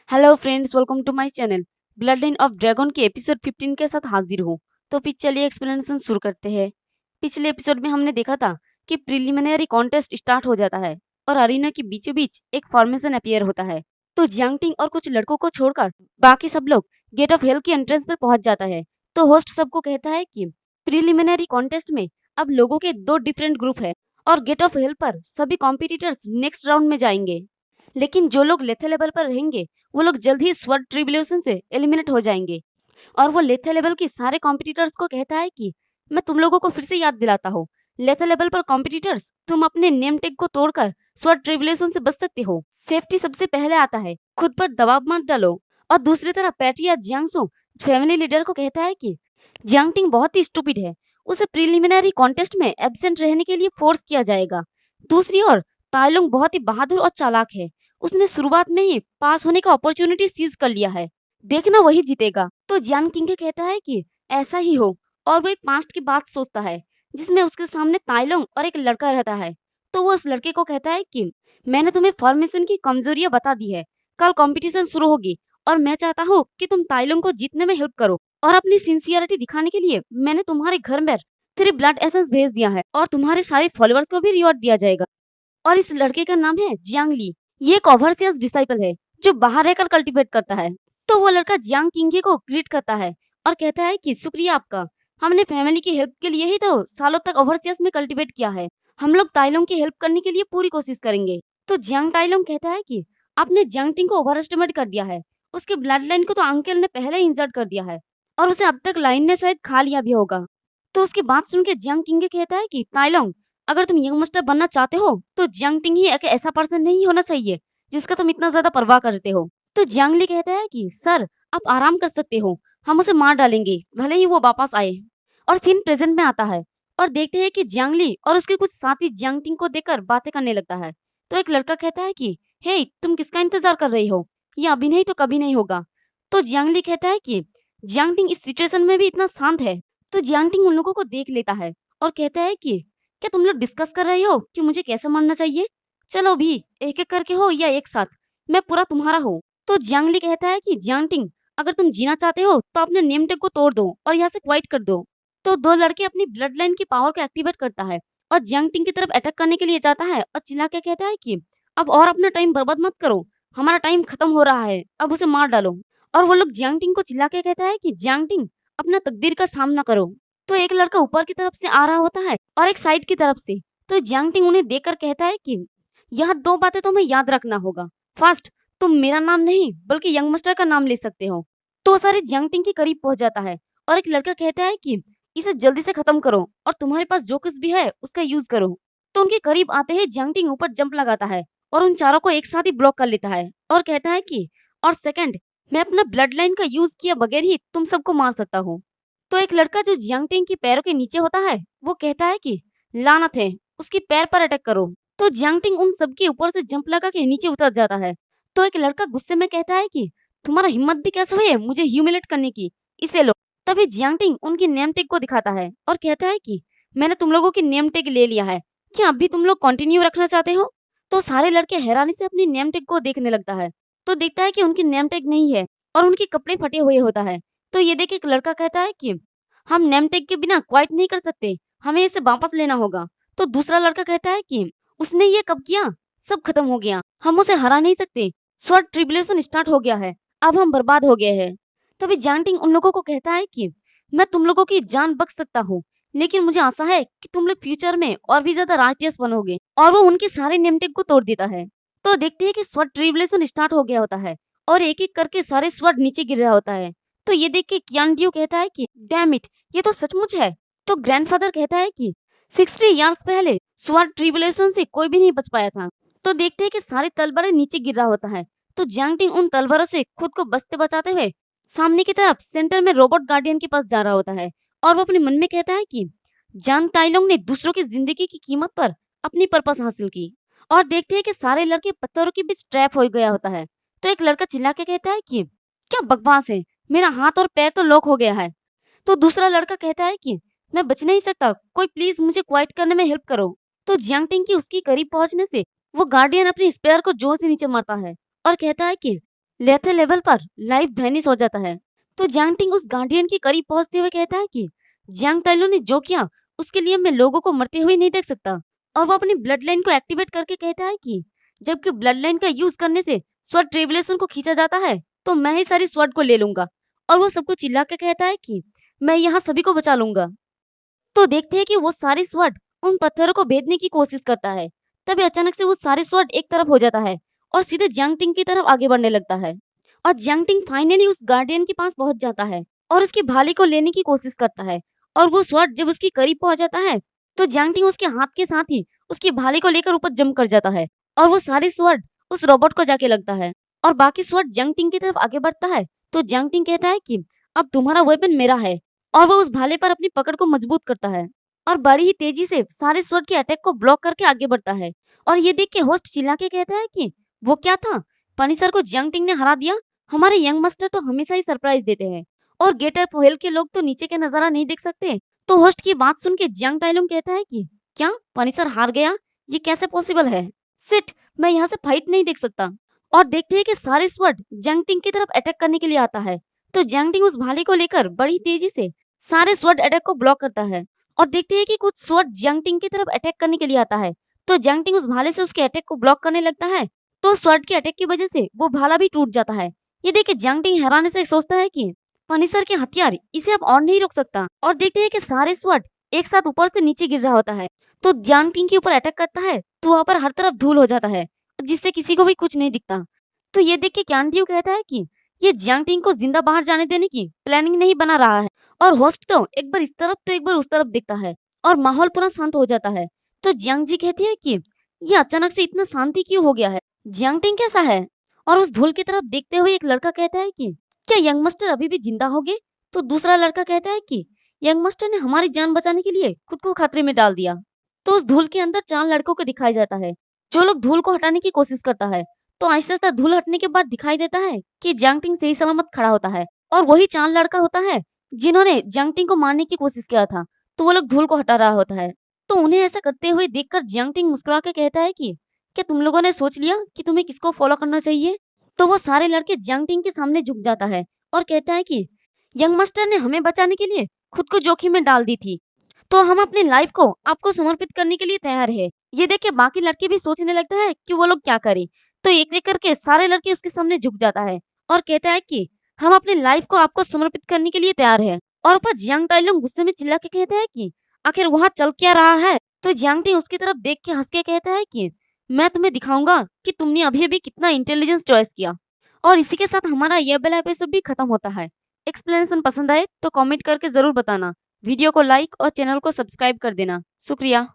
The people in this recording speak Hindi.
Hello friends, welcome to my channel. Blood line of dragon के एपिसोड 15 के साथ हाजिर हूँ। तो फिर चलिए एक्सप्लेनेशन शुरू करते हैं। पिछले एपिसोड में हमने देखा था कि प्रिलिमिनरी कॉन्टेस्ट स्टार्ट हो जाता है और अरीना के बीचों बीच एक फॉर्मेशन अपीयर होता है। तो जियांगटिंग और कुछ लड़कों को छोड़कर बाकी सब लोग गेट ऑफ हेल की एंट्रेंस पर पहुंच जाता है। तो होस्ट सबको कहता है कि प्रिलिमिनरी कॉन्टेस्ट में अब लोगों के दो डिफरेंट ग्रुप है और गेट ऑफ हेल पर सभी कॉम्पिटिटर्स नेक्स्ट राउंड में जाएंगे। लेकिन जो लोग लेथल लेवल पर रहेंगे वो लोग जल्द ही स्वर्ड ट्रिब्यूलेशन से एलिमिनेट हो जाएंगे। और वो लेथल लेवल के सारे कॉम्पिटिटर्स को कहता है कि मैं तुम लोगों को फिर से याद दिलाता हूँ, लेथल लेवल पर कॉम्पिटिटर्स तुम अपने नेम टेग को तोड़कर स्वर्ड ट्रिब्यूलेशन से बच सकते हो। सेफ्टी सबसे पहले आता है, खुद पर दबाव मत डालो। और दूसरी तरफ पैट्रिया जियांगसू फैमिली लीडर को कहता है कि जियांगटिंग बहुत ही स्टूपिड है, उसे प्रिलिमिनरी कॉन्टेस्ट में एब्सेंट रहने के लिए फोर्स किया जाएगा। दूसरी ओर ताइलुंग बहुत ही बहादुर और चालाक है, उसने शुरुआत में ही पास होने का अपॉर्चुनिटी सीज कर लिया है, देखना वही जीतेगा। तो जियान किंग कहता है कि ऐसा ही हो और वो एक पास्ट की बात सोचता है जिसमें उसके सामने ताइलोंग और एक लड़का रहता है। तो वो उस लड़के को कहता है कि मैंने तुम्हें फॉर्मेशन की कमजोरियां बता दी है, कल कंपटीशन शुरू होगी और मैं चाहता हूँ कि तुम ताइलोंग को जीतने में हेल्प करो। और अपनी सिंसियरिटी दिखाने के लिए मैंने तुम्हारे घर में 3 ब्लड एसेंस भेज दिया है और तुम्हारे सारे फॉलोअर्स को भी रिवॉर्ड दिया जाएगा। और इस लड़के का नाम है जियांग ली। ये एक ओवरसियर्स डिसाइपल है जो बाहर रहकर कल्टीवेट करता है। तो वो लड़का जियांग किंगे को ग्रीट करता है और कहता है कि शुक्रिया आपका, हमने फैमिली की हेल्प के लिए ही तो सालों तक ओवरसियर्स में कल्टीवेट किया है, हम लोग ताइलोंग की हेल्प करने के लिए पूरी कोशिश करेंगे। तो जियांग ताइलोंग कहता है कि आपने जियांग टिंग को ओवर एस्टिमेट कर दिया है, उसके ब्लड लाइन को तो अंकल ने पहले ही इंसर्ट कर दिया है और उसे अब तक लाइन ने शायद खा लिया भी होगा। तो उसकी बात सुन के जियांग किंगे कहता है कि ताइलोंग, अगर तुम यंग मास्टर बनना चाहते हो तो जियांग टिंग ही एक ऐसा पर्सन नहीं होना चाहिए जिसका तुम इतना ज्यादा परवाह करते हो। तो जियांग ली कहता है कि सर आप आराम कर सकते हो, हम उसे मार डालेंगे भले ही वो वापस आए। और सीन प्रेजेंट में आता है और देखते हैं कि जियांग ली और उसके कुछ साथी जियांग टिंग को देखकर बातें करने लगता है। तो एक लड़का कहता है कि हे तुम किसका इंतजार कर रही हो, ये अभी नहीं तो कभी नहीं होगा। तो जियांग ली कहता है कि जियांग टिंग इस सिचुएशन में भी इतना शांत है। तो जियांग टिंग उन लोगों को देख लेता है और कहता है कि क्या तुम लोग डिस्कस कर रहे हो कि मुझे कैसे मरना चाहिए? चलो भी एक एक करके हो या एक साथ, मैं पूरा तुम्हारा हूँ। तो जियांग ली कहता है कि जियांग टिंग, अगर तुम जीना चाहते हो तो अपने नेम टेग को तोड़ दो और यहाँ से क्वाइट कर दो। तो दो लड़के अपनी ब्लड लाइन की पावर को एक्टिवेट करता है और जियांग टिंग की तरफ अटैक करने के लिए जाता है और चिल्ला के कहता है कि अब और अपना टाइम बर्बाद मत करो, हमारा टाइम खत्म हो रहा है, अब उसे मार डालो। और वो लोग जियांग टिंग को चिल्ला के कहता है कि जियांग टिंग अपना तकदीर का सामना करो। तो एक लड़का ऊपर की तरफ से आ रहा होता है और एक साइड की तरफ से। तो जियांग टिंग उन्हें देखकर कहता है कि यह दो बातें तुम्हें याद रखना होगा। फर्स्ट, तुम मेरा नाम नहीं बल्कि यंग मास्टर का नाम ले सकते हो। तो वो सारे जियांग टिंग के करीब पहुंच जाता है और एक लड़का कहता है कि इसे जल्दी से खत्म करो और तुम्हारे पास जो कुछ भी है उसका यूज करो। तो उनके करीब आते ही जियांग टिंग ऊपर जंप लगाता है और उन चारों को एक साथ ही ब्लॉक कर लेता है और कहता है कि और सेकंड, मैं अपना ब्लड लाइन का यूज किया बगैर ही तुम सबको मार सकता हूँ। तो एक लड़का जो जियांग टिंग के पैरों के नीचे होता है वो कहता है कि लानत है, उसके पैर पर अटैक करो। तो जियांग टिंग उन सबके ऊपर से जंप लगा के नीचे उतर जाता है। तो एक लड़का गुस्से में कहता है कि तुम्हारा हिम्मत भी कैसे हुई है मुझे ह्यूमिलेट करने की, इसे लो। तभी जियांग टिंग उनकी नेम टेग को दिखाता है और कहता है कि मैंने तुम लोगों की नेम टेग ले लिया है, क्या अभी तुम लोग कंटिन्यू रखना चाहते हो? तो सारे लड़के हैरानी से अपनी नेम टेग को देखने लगता है तो देखता है कि उनकी नेम टेग नहीं है और उनके कपड़े फटे हुए होता है। तो ये देख एक लड़का कहता है कि हम नेम टेग के बिना क्वाइट नहीं कर सकते, हमें इसे वापस लेना होगा। तो दूसरा लड़का कहता है कि उसने ये कब किया, सब खत्म हो गया, हम उसे हरा नहीं सकते, स्वॉर्ड ट्रिब्यूलेशन स्टार्ट हो गया है, अब हम बर्बाद हो गए हैं। तभी जैंटिंग उन लोगों को कहता है कि मैं तुम लोगों की जान बख्श सकता हूँ, लेकिन मुझे आशा है कि तुम लोग फ्यूचर में और भी ज्यादा राइटियस बनोगे। और वो उनके सारे नेम टेग को तोड़ देता है। तो देखते हैं कि स्वॉर्ड ट्रिब्यूलेशन स्टार्ट हो गया होता है और एक एक करके सारे स्वॉर्ड नीचे गिर रहा होता है। तो ये देख के कियान ड्यू कहता है कि डैम इट, ये तो सचमुच है। तो ग्रैंडफादर कहता है कि 60 इयर्स पहले स्वॉर्ड ट्रिब्यूलेशन से कोई भी नहीं बच पाया था। तो देखते हैं कि सारी तलवारें नीचे गिर रहा होता है। तो जैंगटिंग उन तलवारों से खुद को बचते बचाते हुए सामने की तरफ सेंटर में रोबोट गार्डियन के पास जा रहा होता है और वो अपने मन में कहता है कि जान ताइलोंग ने दूसरों की जिंदगी की कीमत पर अपनी पर्पस हासिल की। और देखते हैं कि सारे लड़के पत्थरों के बीच ट्रैप हो गया होता है। तो एक लड़का चिल्ला के कहता है कि क्या बकवास है, मेरा हाथ और पैर तो लॉक हो गया है। तो दूसरा लड़का कहता है कि मैं बच नहीं सकता, कोई प्लीज मुझे क्वाइट करने में हेल्प करो। तो जियांगटिंग की उसकी करीब पहुंचने से वो गार्डियन अपनी स्पेयर को जोर से नीचे मारता है और कहता है कि लेते लेवल पर लाइफ वैनिश हो जाता है। तो जियांग टिंग उस गार्डियन के करीब पहुंचते हुए कहता है कि जियांग ताइलो ने जो किया उसके लिए मैं लोगों को मरते हुए नहीं देख सकता। और वो अपनी ब्लड लाइन को एक्टिवेट करके कहता है कि जबकि ब्लड लाइन का यूज करने से स्वॉर्ड ट्रेवलेशन को खींचा जाता है तो मैं ही सारी स्वॉर्ड को ले लूंगा। और वो सबको चिल्ला के कहता है कि मैं यहाँ सभी को बचा लूंगा। तो देखते हैं कि वो सारे स्वॉर्ड उन पत्थरों को भेदने की कोशिश करता है। तभी अचानक से वो सारे स्वॉर्ड एक तरफ हो जाता है और सीधे जियांग टिंग की तरफ आगे बढ़ने लगता है। और जियांग टिंग फाइनली उस गार्डियन के पास पहुंच जाता है और उसकी भाले को लेने की कोशिश करता है। और वो स्वॉर्ड जब उसके करीब पहुंच जाता है तो जियांग टिंग उसके हाथ के साथ ही उसकी भाले को लेकर ऊपर जंप कर जाता है और वो सारे स्वॉर्ड उस रोबोट को जाके लगता है। और बाकी स्वॉर्ड जियांग टिंग की तरफ आगे बढ़ता है तो जियांग टिंग कहता है कि अब तुम्हारा वेपन मेरा है। और वो उस भाले पर अपनी पकड़ को मजबूत करता है और बड़ी ही तेजी से सारे स्वॉर्ड के अटैक को ब्लॉक करके आगे बढ़ता है। और ये देख के होस्ट चिल्ला के कहता है कि वो क्या था, पनिशर को जियांग टिंग ने हरा दिया। हमारे यंग मास्टर तो हमेशा ही सरप्राइज देते हैं और गेट ऑफ हेल के लोग तो नीचे के नजारा नहीं देख सकते। तो होस्ट की बात सुन के जियांग ताइलुंग कहता है कि क्या पनिशर हार गया, ये कैसे पॉसिबल है। सिट, मैं यहाँ से फाइट नहीं देख सकता। और देखते हैं कि सारे स्वॉर्ड जियांग टिंग की तरफ अटैक करने के लिए आता है। तो जियांग टिंग उस भाले को लेकर बड़ी तेजी से सारे स्वॉर्ड अटैक को ब्लॉक करता है। और देखते हैं कि कुछ स्वॉर्ड जियांग टिंग की तरफ अटैक करने के लिए आता है। तो जियांग टिंग उस भाले से उसके अटैक को ब्लॉक करने लगता है। तो स्वॉर्ड के अटैक की वजह से वो भाला भी टूट जाता है। ये देख के जियांग टिंग हैरानी से सोचता है कि पनिशर के हथियार इसे अब और नहीं रोक सकता। और देखते हैं कि सारे स्वॉर्ड एक साथ ऊपर से नीचे गिर रहा होता है। तो जियांग टिंग के ऊपर अटैक करता है तो वहां पर हर तरफ धूल हो जाता है जिससे किसी को भी कुछ नहीं दिखता। तो ये देख के क्यान कहता है कि ये जियांग टिंग को जिंदा बाहर जाने देने की प्लानिंग नहीं बना रहा है। और होस्ट तो एक बार इस तरफ तो एक बार उस तरफ दिखता है और माहौल पूरा शांत हो जाता है। तो जियांग जी कहती है कि ये अचानक से इतना शांति क्यों हो गया है, जियांग टिंग कैसा है। और उस धूल की तरफ देखते हुए एक लड़का कहता है कि क्या यंग मास्टर अभी भी जिंदा हो गए। तो दूसरा लड़का कहता है कि यंग मास्टर ने हमारी जान बचाने के लिए खुद को खतरे में डाल दिया। तो उस धूल के अंदर 4 लड़कों को दिखाई जाता है जो लोग धूल को हटाने की कोशिश करता है। तो आहिस्ता आहिस्ता धूल हटने के बाद दिखाई देता है कि जियांग टिंग सही सलामत खड़ा होता है और वही 4 लड़का होता है जिन्होंने जियांग टिंग को मारने की कोशिश किया था। तो वो लोग धूल को हटा रहा होता है। तो उन्हें ऐसा करते हुए देखकर जियांग टिंग मुस्कुरा के कहता है कि क्या तुम लोगों ने सोच लिया कि तुम्हें किसको फॉलो करना चाहिए। तो वो सारे लड़के जियांग टिंग के सामने झुक जाता है और कहता है कि यंग मास्टर ने हमें बचाने के लिए खुद को जोखिम में डाल दी थी तो हम अपनी लाइफ को आपको समर्पित करने के लिए तैयार है। ये देख के बाकी लड़के भी सोचने लगता है कि वो लोग क्या करें। तो एक एक करके सारे लड़के उसके सामने झुक जाता है और कहता है कि हम अपनी लाइफ को आपको समर्पित करने के लिए तैयार है। और ऊपर जियांग ताइलुंग गुस्से में चिल्ला के कहता है कि आखिर वहां चल क्या रहा है। तो जियांग टिंग उसकी तरफ देख के हंस के कहता है कि मैं तुम्हें दिखाऊंगा कि तुमने अभी अभी कितना इंटेलिजेंस चॉइस किया। और इसी के साथ हमारा ये वाला एपिसोड भी खत्म होता है। एक्सप्लेनेशन पसंद आए तो कमेंट करके जरूर बताना, वीडियो को लाइक और चैनल को सब्सक्राइब कर देना। शुक्रिया।